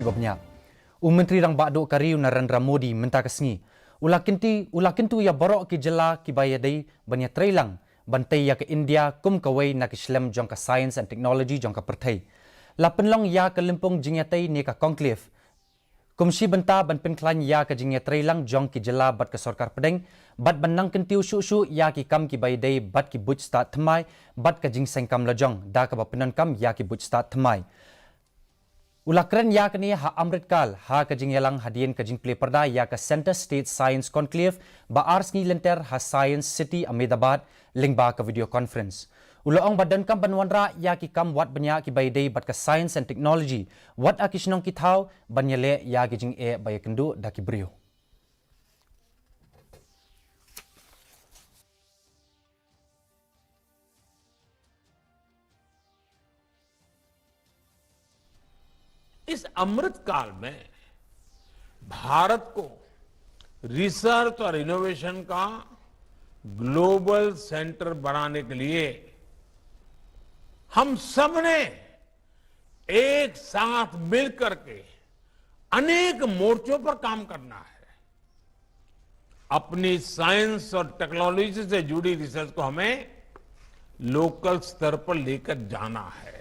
Gobnya. Menteri rang Bakdo Kariu Narendra Modi minta kesni. Ulakintu ya borok ki jela ki bayadai banya trailang bantai ya ke India kum kawai nak Islam jong ka science and technology jong ka pertai. La penlong ya ke limpong jingyatai ne ka conclave. Kumsi benta ban penklan ya ke jingya trailang jong ki jela bat ke sarkar pedeng bat banang kentiu su ya ki kam ki bayadai bat ki buj start thamai bat ka jing sengkam lajong da ka bapenan kam ya ki buj start thamai. Ulakren ya kini ha Amritkal ha kajing yalang hadian kajing play perda ya ke Center State Science Conclave ba ars ni lenter ha Science City Ahmedabad lingba ke video conference. Ulaong badan kam banwanra ya ki kam wat banya ki baydai bat ke Science and Technology wat akisnong kithaw banyale ya kajing bayakendu da ki brio. इस अमृत काल में भारत को रिसर्च और इनोवेशन का global centre बनाने के लिए हम सब ने एक साथ मिलकर के अनेक मोर्चों पर काम करना है। अपनी साइंस और टेक्नोलॉजी से जुड़ी रिसर्च को हमें लोकल स्तर पर लेकर जाना है।